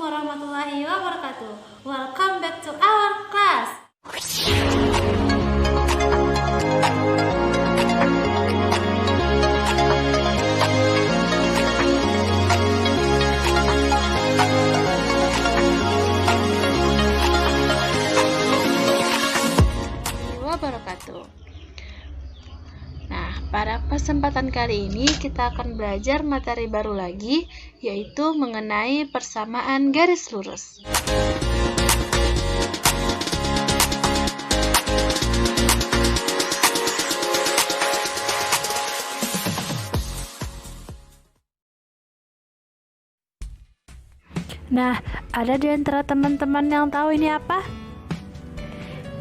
warahmatullahi wabarakatuh. Welcome back to our class. Wabarakatuh. Nah, pada kesempatan kali ini kita akan belajar materi baru lagi, yaitu mengenai persamaan garis lurus. Nah, ada di antara teman-teman yang tahu ini apa?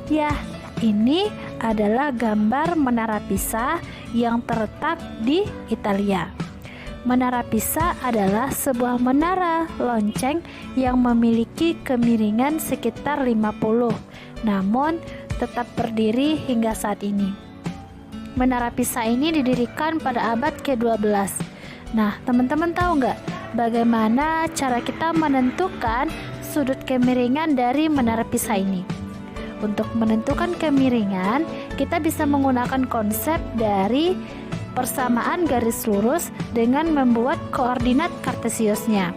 Ya, ini adalah gambar Menara Pisa yang terletak di Italia. Menara Pisa adalah sebuah menara lonceng yang memiliki kemiringan sekitar 50, namun tetap berdiri hingga saat ini. Menara Pisa ini didirikan pada abad ke-12. Nah, teman-teman tahu nggak bagaimana cara kita menentukan sudut kemiringan dari Menara Pisa ini? Untuk menentukan kemiringan, kita bisa menggunakan konsep dari persamaan garis lurus dengan membuat koordinat kartesiusnya.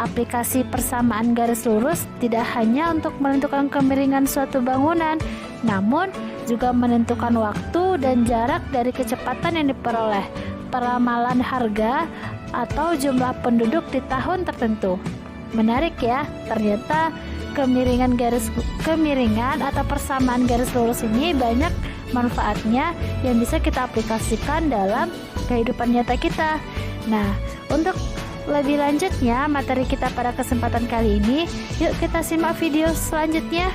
Aplikasi persamaan garis lurus tidak hanya untuk menentukan kemiringan suatu bangunan, namun juga menentukan waktu dan jarak dari kecepatan yang diperoleh, peramalan harga, atau jumlah penduduk di tahun tertentu. Menarik ya, ternyata kemiringan atau persamaan garis lurus ini banyak manfaatnya yang bisa kita aplikasikan dalam kehidupan nyata kita. Nah, untuk lebih lanjutnya materi kita pada kesempatan kali ini, yuk kita simak video selanjutnya.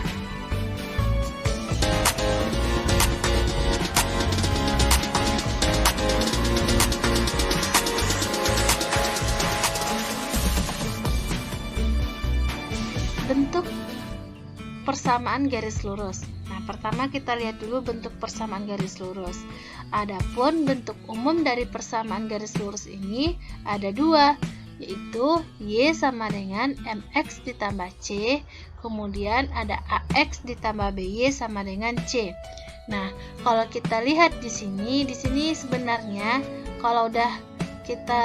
Bentuk persamaan garis lurus. Nah, pertama kita lihat dulu bentuk persamaan garis lurus. Adapun bentuk umum dari persamaan garis lurus ini ada dua, yaitu Y sama dengan MX ditambah C, kemudian ada AX ditambah BY sama dengan C. Nah, kalau kita lihat di sini sebenarnya kalau udah kita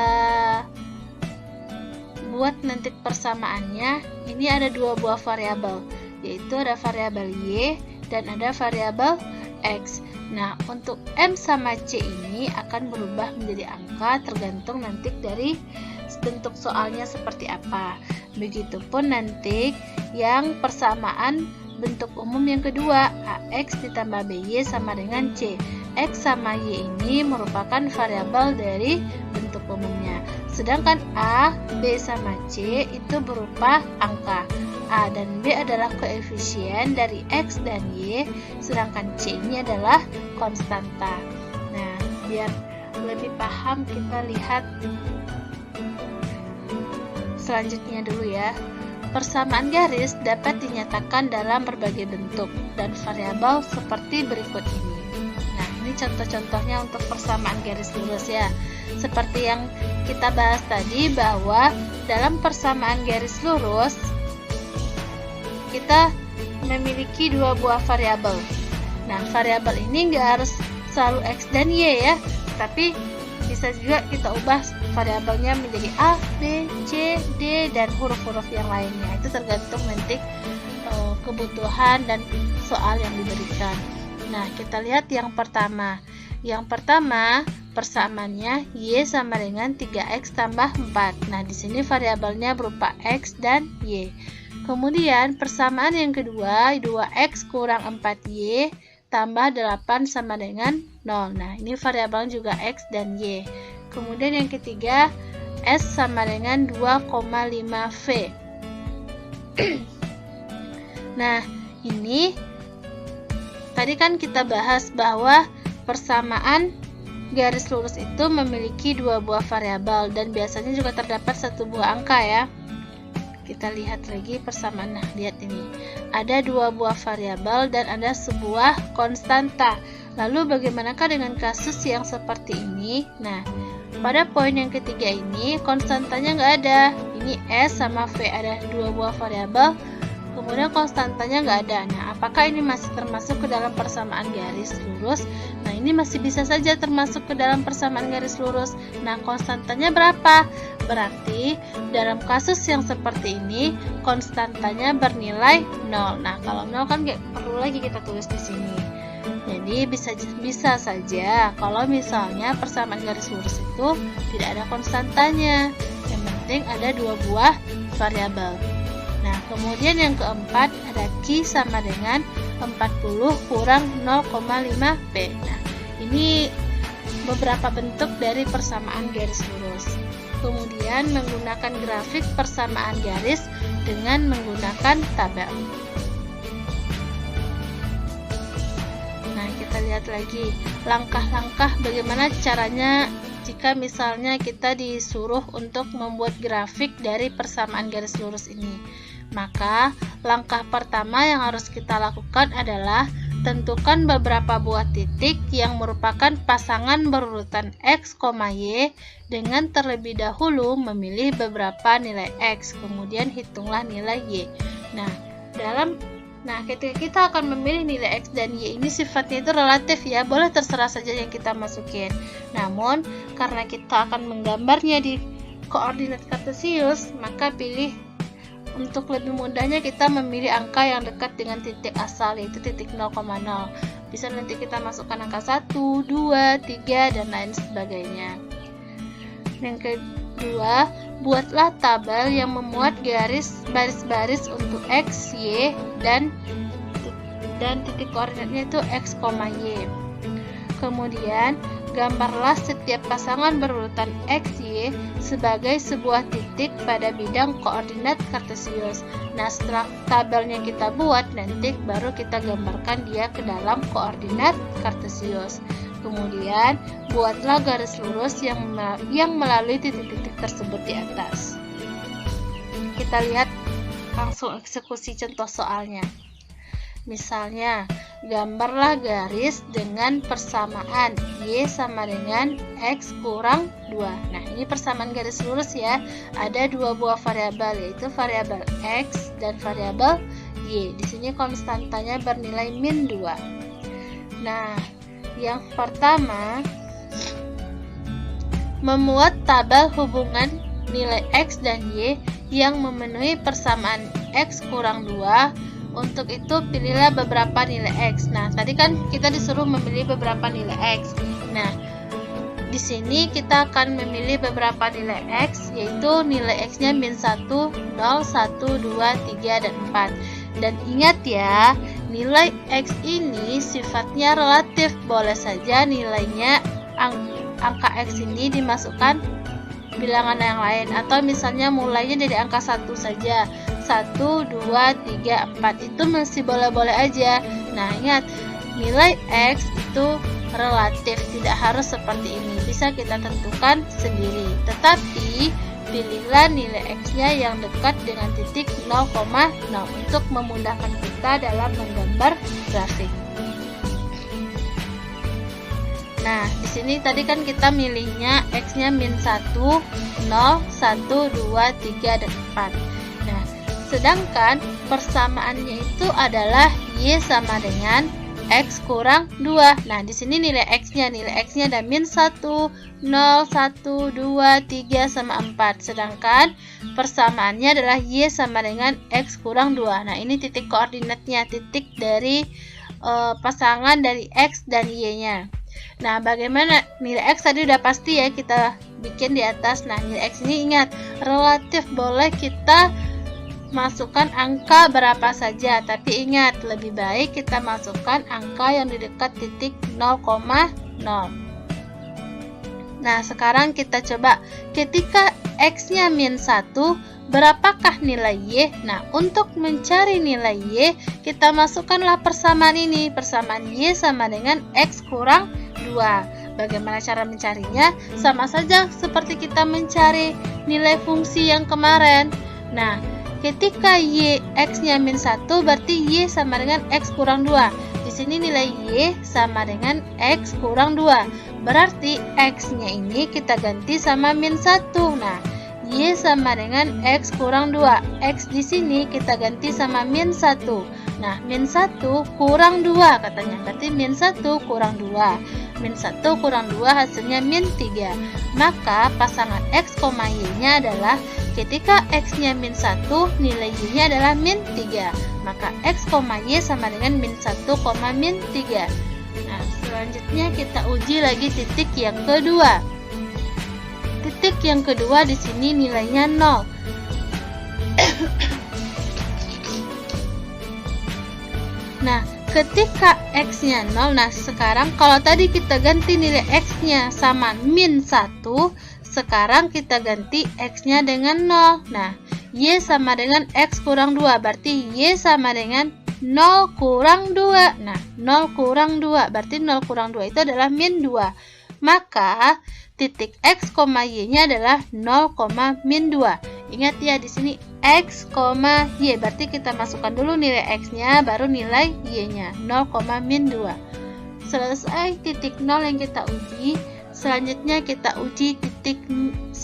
buat nanti persamaannya, ini ada dua buah variabel, yaitu ada variabel Y dan ada variabel X. Nah, untuk M sama C ini akan berubah menjadi angka tergantung nanti dari bentuk soalnya seperti apa. Begitupun nanti yang persamaan bentuk umum yang kedua, AX ditambah BY sama dengan C. X sama Y ini merupakan variabel dari bentuk umumnya. Sedangkan A, B sama C itu berupa angka. A dan B adalah koefisien dari X dan Y, sedangkan C ini adalah konstanta. Nah, biar lebih paham kita lihat selanjutnya dulu ya. Persamaan garis dapat dinyatakan dalam berbagai bentuk dan variabel seperti berikut ini. Nah, ini contoh-contohnya untuk persamaan garis lurus ya. Seperti yang kita bahas tadi bahwa dalam persamaan garis lurus kita memiliki dua buah variabel. Nah, variabel ini nggak harus selalu X dan Y ya, tapi bisa juga kita ubah variabelnya menjadi A, B, C, D, dan huruf-huruf yang lainnya. Itu tergantung nanti kebutuhan dan soal yang diberikan. Nah, kita lihat yang pertama. Yang pertama, persamaannya Y sama dengan 3X tambah 4. Nah, di sini variabelnya berupa X dan Y. Kemudian, persamaan yang kedua, 2X kurang 4Y tambah 8 sama dengan 0. Nah, ini variabelnya juga X dan Y. Kemudian yang ketiga, S sama dengan 2,5V. Nah, ini tadi kan kita bahas bahwa persamaan garis lurus itu memiliki dua buah variabel dan biasanya juga terdapat satu buah angka ya. Kita lihat lagi persamaan. Nah, lihat ini. Ada dua buah variabel dan ada sebuah konstanta. Lalu bagaimanakah dengan kasus yang seperti ini? Nah, pada poin yang ketiga ini konstantanya nggak ada. ini S sama V ada dua buah variabel, kemudian konstantanya nggak ada. Nah, apakah ini masih termasuk ke dalam persamaan garis lurus? Nah, ini masih bisa saja termasuk ke dalam persamaan garis lurus. Nah, konstantanya berapa? Berarti dalam kasus yang seperti ini konstantanya bernilai 0. Nah, kalau 0 kan nggak perlu lagi kita tulis di sini. Jadi bisa saja kalau misalnya persamaan garis lurus itu tidak ada konstantanya. Yang penting ada dua buah variabel. Nah, kemudian yang keempat ada Q sama dengan 40 kurang 0,5P. Nah, ini beberapa bentuk dari persamaan garis lurus. Kemudian menggunakan grafik persamaan garis dengan menggunakan tabel. Nah, kita lihat lagi langkah-langkah bagaimana caranya jika misalnya kita disuruh untuk membuat grafik dari persamaan garis lurus ini. Maka langkah pertama yang harus kita lakukan adalah tentukan beberapa buah titik yang merupakan pasangan berurutan X, Y dengan terlebih dahulu memilih beberapa nilai X, kemudian hitunglah nilai Y. Nah, ketika kita akan memilih nilai X dan Y ini sifatnya itu relatif ya, boleh terserah saja yang kita masukin. Namun, karena kita akan menggambarnya di koordinat kartesius, maka pilih untuk lebih mudahnya kita memilih angka yang dekat dengan titik asal, yaitu titik 0,0. Bisa nanti kita masukkan angka 1, 2, 3, dan lain sebagainya. Yang kedua, buatlah tabel yang memuat baris-baris untuk X, Y, dan titik koordinatnya itu X, Y. Kemudian, gambarlah setiap pasangan berurutan X, Y sebagai sebuah titik pada bidang koordinat kartesius. Nah, setelah tabelnya kita buat, nanti baru kita gambarkan dia ke dalam koordinat kartesius. Kemudian, buatlah garis lurus yang melalui titik-titik tersebut di atas. Kita lihat langsung eksekusi contoh soalnya. Misalnya, gambarlah garis dengan persamaan Y sama dengan X kurang 2. Nah, ini persamaan garis lurus ya. Ada dua buah variabel, yaitu variabel X dan variabel Y. Di sini konstantanya bernilai min 2. Nah, yang pertama, memuat tabel hubungan nilai X dan Y yang memenuhi persamaan X kurang 2. Untuk itu pilihlah beberapa nilai X. Nah, tadi kan kita disuruh memilih beberapa nilai X. Nah, di sini kita akan memilih beberapa nilai X, yaitu nilai X-nya min 1, 0, 1, 2, 3, dan 4. Dan ingat ya, nilai X ini sifatnya relatif. Boleh saja nilainya angka X ini dimasukkan bilangan yang lain, atau misalnya mulainya dari angka 1 saja. 1, 2, 3, 4 itu masih boleh-boleh aja. Nah, ingat, nilai X itu relatif, tidak harus seperti ini, bisa kita tentukan sendiri. Tetapi pilihlah nilai X-nya yang dekat dengan titik 0,0 untuk memudahkan kita dalam menggambar grafik. Nah, di sini tadi kan kita milihnya X-nya min 1, 0, 1, 2, 3, dan 4. Nah, sedangkan persamaannya itu adalah Y sama dengan X kurang 2. Nah, di sini nilai X-nya ada min 1, 0, 1, 2, 3, sama 4. Sedangkan persamaannya adalah Y sama dengan X kurang 2. Nah, ini titik koordinatnya, titik dari pasangan dari X dan Y-nya. Nah, bagaimana nilai X tadi udah pasti ya kita bikin di atas. Nah, nilai X ini ingat relatif, boleh kita masukkan angka berapa saja, tapi ingat lebih baik kita masukkan angka yang di dekat titik 0,0. Nah, sekarang kita coba ketika X-nya min 1, berapakah nilai Y? Nah, untuk mencari nilai Y, kita masukkanlah persamaan ini. Persamaan Y sama dengan X kurang 2. Bagaimana cara mencarinya? Sama saja seperti kita mencari nilai fungsi yang kemarin. Nah, ketika Y X-nya min 1, berarti Y sama dengan X kurang 2. Di sini nilai Y sama dengan X kurang 2. Berarti X-nya ini kita ganti sama min 1. Nah, Y sama dengan X kurang 2. X di sini kita ganti sama min 1. Nah, min 1 kurang 2 katanya. Berarti min 1 kurang 2. Min 1 kurang 2 hasilnya min 3. Maka pasangan X, Y-nya adalah ketika X-nya min 1, nilai Y-nya adalah min 3. Maka X, Y sama dengan min 1, min 3. Nah, selanjutnya kita uji lagi titik yang kedua. Titik yang kedua di sini nilainya 0. Nah, ketika X-nya 0, nah sekarang kalau tadi kita ganti nilai X-nya sama min 1, sekarang kita ganti X-nya dengan 0. Nah, Y sama dengan X kurang 2, berarti Y sama dengan 0 kurang 2. Nah, 0 kurang 2, berarti 0 kurang 2 itu adalah min 2. Maka titik X, Y-nya adalah 0, min 2. Ingat ya, di sini X, Y. Berarti kita masukkan dulu nilai X-nya, baru nilai Y-nya. 0, min 2. Selesai titik 0 yang kita uji. Selanjutnya kita uji titik 1.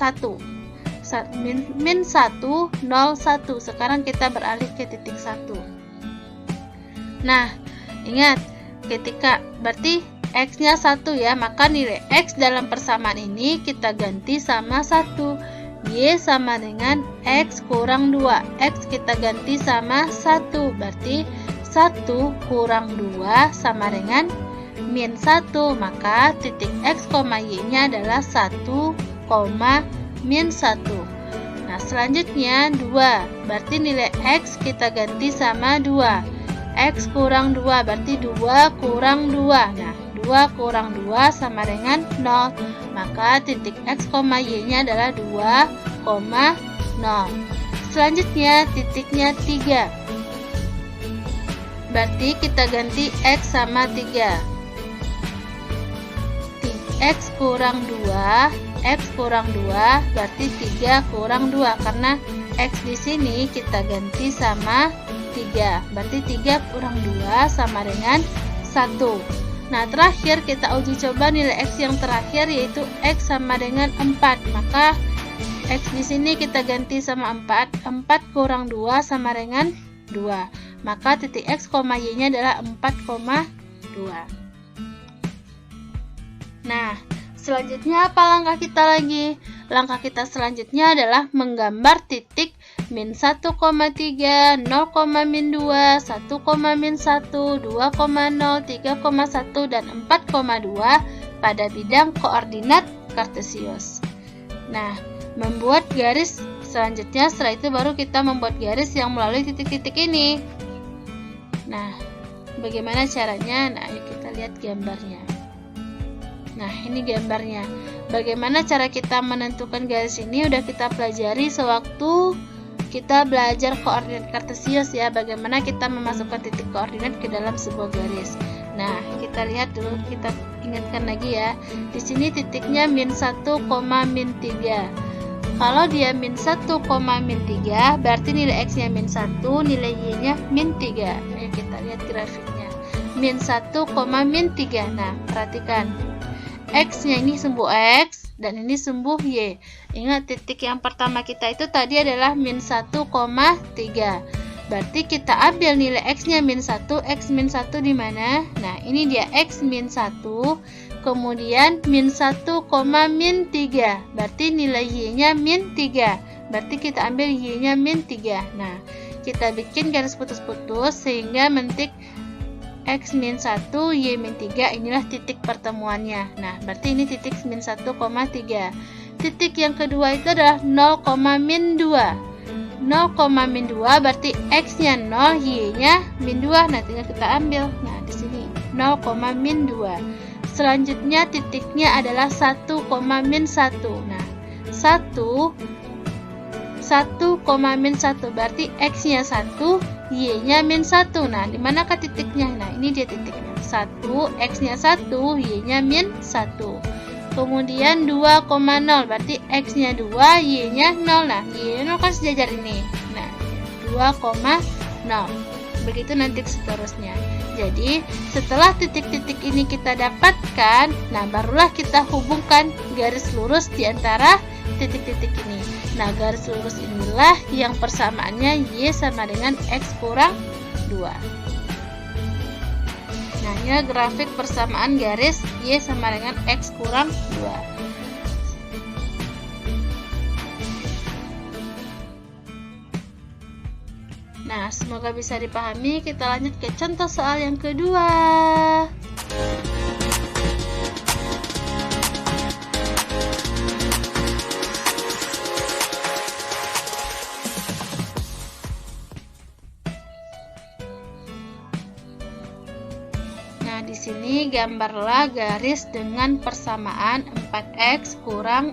Min 1, 0, 1. Sekarang kita beralih ke titik 1. Nah, ingat, ketika berarti X-nya 1 ya, maka nilai X dalam persamaan ini kita ganti sama 1. Y sama dengan X kurang 2. X kita ganti sama 1. Berarti 1 kurang 2 sama dengan min 1. Maka titik X, Y-nya adalah 1, min 1. Nah, selanjutnya 2. Berarti nilai X kita ganti sama 2. X kurang 2 berarti 2 kurang 2. Nah, 2 kurang 2 sama dengan 0. Maka titik X, Y-nya adalah 2, 0. Selanjutnya titiknya 3. Berarti kita ganti X sama 3. X kurang 2, X kurang 2 berarti 3 kurang 2, karena X di sini kita ganti sama 3. Berarti 3 kurang 2 sama dengan 1. Nah, terakhir kita uji coba nilai X yang terakhir, yaitu X sama dengan 4. Maka X di sini kita ganti sama 4. 4 kurang 2 sama dengan 2. Maka titik X, Y-nya adalah 4,2. Nah, selanjutnya apa langkah kita lagi? Langkah kita selanjutnya adalah menggambar titik min 1,3, 0, min 2, 1, min 1, 2,0, 3,1, dan 4,2 pada bidang koordinat kartesius. Nah, membuat garis selanjutnya, setelah itu baru kita membuat garis yang melalui titik-titik ini. Nah, bagaimana caranya? Nah, ayo kita lihat gambarnya. Nah, ini gambarnya. Bagaimana cara kita menentukan garis ini udah kita pelajari sewaktu kita belajar koordinat kartesius ya, bagaimana kita memasukkan titik koordinat ke dalam sebuah garis. Nah, kita lihat dulu, kita ingatkan lagi ya. Di sini titiknya min 1, min 3. Kalau dia min 1, min 3, berarti nilai X-nya min 1, nilai Y-nya min 3. Ayo kita lihat grafiknya. Min 1, min 3. Nah, perhatikan. X-nya ini sembuh X dan ini sembuh Y. Ingat, titik yang pertama kita itu tadi adalah min 1, 3. Berarti kita ambil nilai X-nya min 1. X min 1 di mana? Nah, ini dia X min 1. Kemudian min 1, min 3. Berarti nilai Y-nya min 3. Berarti kita ambil Y-nya min 3. Nah, kita bikin garis putus-putus sehingga mentik X min 1, Y min 3, inilah titik pertemuannya. Nah, berarti ini titik min 1, 3. Titik yang kedua itu adalah 0, min 2. 0, min 2 berarti X-nya 0, Y-nya min 2. Nah, tinggal kita ambil. Nah, di sini 0, min 2. Selanjutnya titiknya adalah 1, min 1. Nah, 1, min 1 berarti X-nya 1, Y-nya min 1. Nah, di manakah titiknya? Nah, ini dia titiknya. 1, X-nya 1, Y-nya min 1. Kemudian 2,0 berarti X-nya 2, Y-nya 0. Nah, Y-nya 0 kan sejajar ini. Nah, 2,0. Begitu nanti seterusnya. Jadi, setelah titik-titik ini kita dapatkan, nah barulah kita hubungkan garis lurus di antara titik-titik ini. Nah, garis lurus inilah yang persamaannya Y sama dengan X kurang 2. Nah, ini grafik persamaan garis Y sama dengan X kurang 2. Nah, semoga bisa dipahami. Kita lanjut ke contoh soal yang kedua. Nah, di sini gambarlah garis dengan persamaan 4x kurang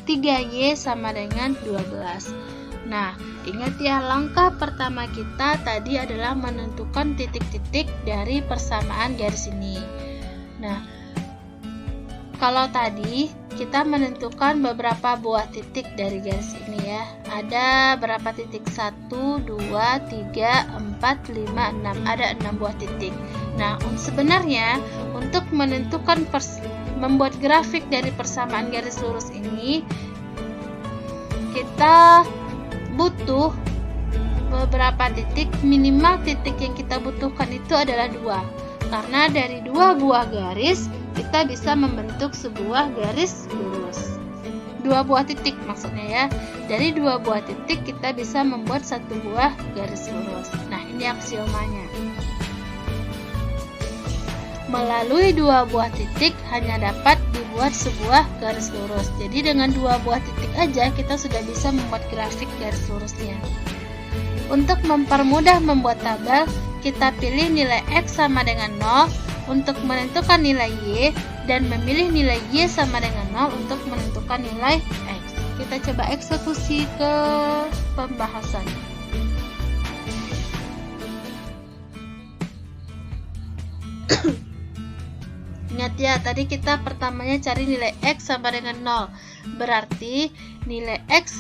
3y sama dengan 12. Nah, ingat ya, langkah pertama kita tadi adalah menentukan titik-titik dari persamaan garis ini. Nah, kalau tadi kita menentukan beberapa buah titik dari garis ini ya. Ada berapa titik? 1, 2, 3, 4, 5, 6. Ada 6 buah titik. Nah, sebenarnya untuk menentukan membuat grafik dari persamaan garis lurus ini, kita butuh beberapa titik. Minimal titik yang kita butuhkan itu adalah 2, karena dari 2 buah garis kita bisa membentuk sebuah garis lurus. 2 buah titik maksudnya ya. Dari 2 buah titik kita bisa membuat 1 buah garis lurus. Nah, ini aksiomanya. Melalui 2 buah titik hanya dapat dibuat sebuah garis lurus. Jadi dengan 2 buah titik aja kita sudah bisa membuat grafik garis lurusnya. Untuk mempermudah membuat tabel, kita pilih nilai X sama dengan 0 untuk menentukan nilai Y dan memilih nilai Y sama dengan 0 untuk menentukan nilai X. Kita coba eksekusi ke pembahasan. Ingat ya, tadi kita pertamanya cari nilai X sama dengan 0. Berarti nilai X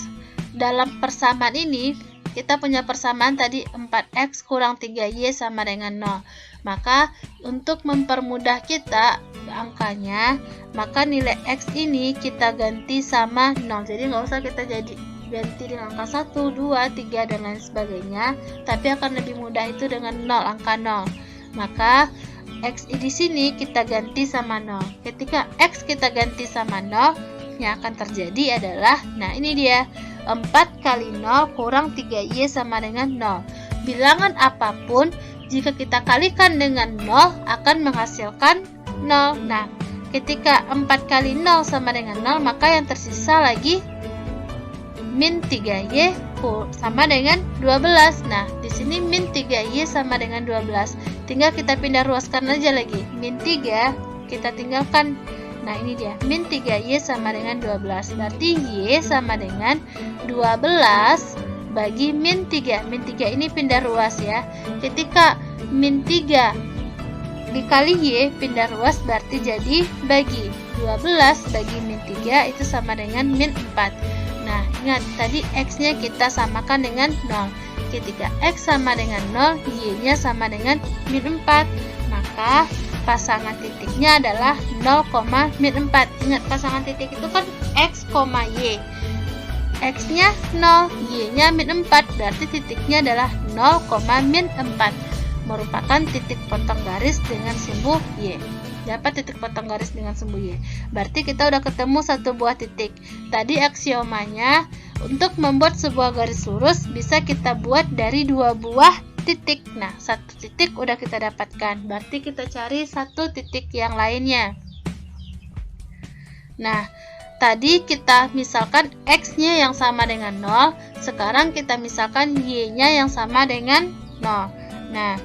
dalam persamaan ini, kita punya persamaan tadi 4X kurang 3Y sama dengan 0. Maka untuk mempermudah kita angkanya, maka nilai X ini kita ganti sama 0. Jadi nggak usah kita ganti dengan angka 1, 2, 3 dan lain sebagainya, tapi akan lebih mudah itu dengan 0, angka 0. Maka X di sini kita ganti sama 0. Ketika X kita ganti sama 0, yang akan terjadi adalah, nah ini dia, 4 kali 0 kurang 3Y sama dengan 0. Bilangan apapun, jika kita kalikan dengan 0 akan menghasilkan 0. Nah, ketika 4 kali 0 sama dengan 0, maka yang tersisa lagi min 3Y sama dengan 12. Nah, di sini min 3Y sama dengan 12. Tinggal kita pindah ruaskan aja lagi. Min 3 kita tinggalkan. Nah, ini dia. Min 3Y sama dengan 12. Berarti Y sama dengan 12 bagi min 3. Min 3 ini pindah ruas ya. Ketika min 3 dikali Y pindah ruas, berarti jadi bagi 12 bagi min 3 itu sama dengan min 4. Nah, ingat tadi X-nya kita samakan dengan 0. Ketika X sama dengan 0, Y-nya sama dengan min 4. Maka pasangan titiknya adalah 0, min 4. Ingat, pasangan titik itu kan X, Y. X-nya 0, Y-nya min 4. Berarti titiknya adalah 0, min 4. Merupakan titik potong garis dengan sumbu Y. Dapat titik potong garis dengan sumbu Y. Berarti kita udah ketemu 1 buah titik. Tadi aksiomanya, untuk membuat sebuah garis lurus bisa kita buat dari 2 buah titik. Nah, 1 titik udah kita dapatkan. Berarti kita cari 1 titik yang lainnya. Nah, tadi kita misalkan X-nya yang sama dengan 0. Sekarang kita misalkan Y-nya yang sama dengan 0. Nah,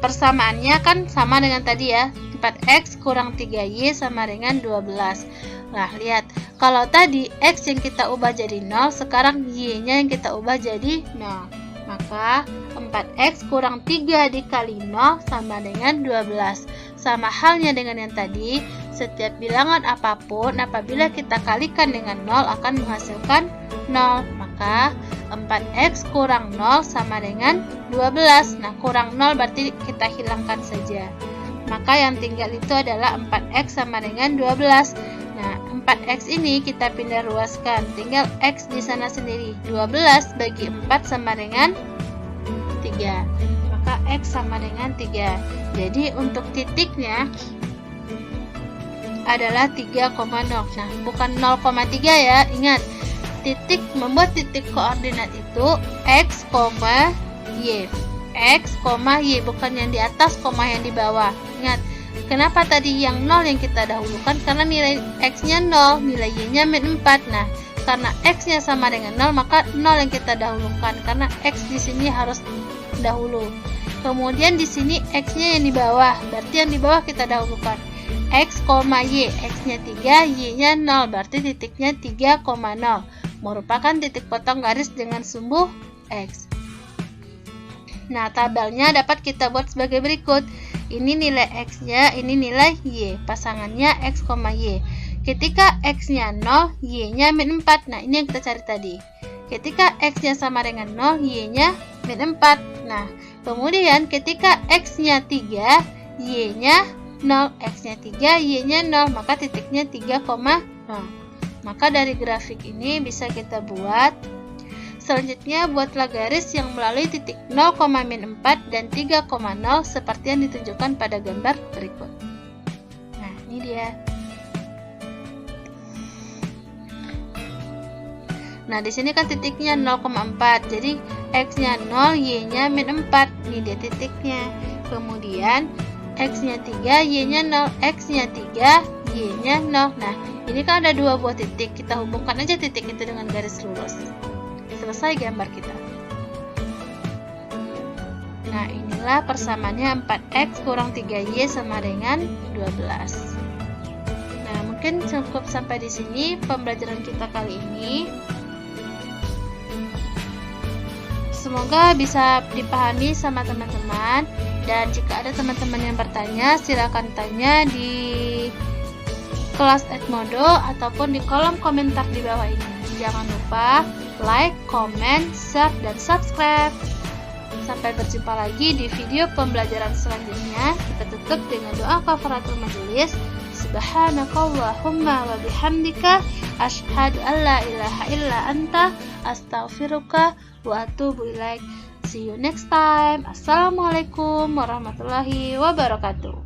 persamaannya kan sama dengan tadi ya, 4X kurang 3Y sama dengan 12. Nah, lihat, kalau tadi X yang kita ubah jadi 0, sekarang Y-nya yang kita ubah jadi 0. Maka 4X kurang 3 dikali 0 sama dengan 12. Sama halnya dengan yang tadi, setiap bilangan apapun apabila kita kalikan dengan 0 akan menghasilkan 0. Maka 4X kurang 0 sama dengan 12. Nah, kurang 0 berarti kita hilangkan saja. Maka yang tinggal itu adalah 4X sama dengan 12. Nah, 4x ini kita pindah ruaskan, tinggal x di sana sendiri. 12 bagi 4 sama dengan 3, maka x sama dengan 3. Jadi untuk titiknya adalah 3,0. Nah, bukan 0,3 ya, ingat. Membuat titik koordinat itu x, y. X, y, bukan yang di atas, yang di bawah. Ingat, kenapa tadi yang 0 yang kita dahulukan? Karena nilai x-nya 0, nilai y-nya min 4. Nah, karena x-nya sama dengan 0, maka 0 yang kita dahulukan. Karena x di sini harus dahulu. Kemudian di sini x-nya yang di bawah, berarti yang di bawah kita dahulukan. X, y, x-nya 3, y-nya 0, berarti titiknya 3,0. Merupakan titik potong garis dengan sumbu x. Nah, tabelnya dapat kita buat sebagai berikut. Ini nilai x-nya, ini nilai y. Pasangannya x, y. Ketika x-nya 0, y-nya min 4. Nah, ini yang kita cari tadi. Ketika x-nya sama dengan 0, y-nya min 4. Nah, kemudian ketika x-nya 3, y-nya 0. X-nya 3, y-nya 0. Maka titiknya 3,0. Maka dari grafik ini bisa kita buat. Selanjutnya, buatlah garis yang melalui titik 0, min 4 dan 3,0 seperti yang ditunjukkan pada gambar berikut. Nah, ini dia. Nah, di sini kan titiknya 0,4. Jadi, x-nya 0, y-nya min 4. Ini dia titiknya. Kemudian, x-nya 3, y-nya 0. X-nya 3, y-nya 0. Nah, ini kan ada dua buah titik. Kita hubungkan aja titik itu dengan garis lurus. Selesai gambar kita. Nah, inilah persamaannya 4x kurang 3y sama dengan 12. Nah, mungkin cukup sampai di sini pembelajaran kita kali ini. Semoga bisa dipahami sama teman-teman. Dan jika ada teman-teman yang bertanya, silakan tanya di kelas Edmodo ataupun di kolom komentar di bawah ini. Jangan lupa like, comment, share, dan subscribe. Sampai berjumpa lagi di video pembelajaran selanjutnya. Kita tutup dengan doa kafaratul majelis. Subhanakallahumma wa bihamdika asyhadu an la ilaha illa anta astaghfiruka wa atubu ilaik. See you next time. Assalamualaikum warahmatullahi wabarakatuh.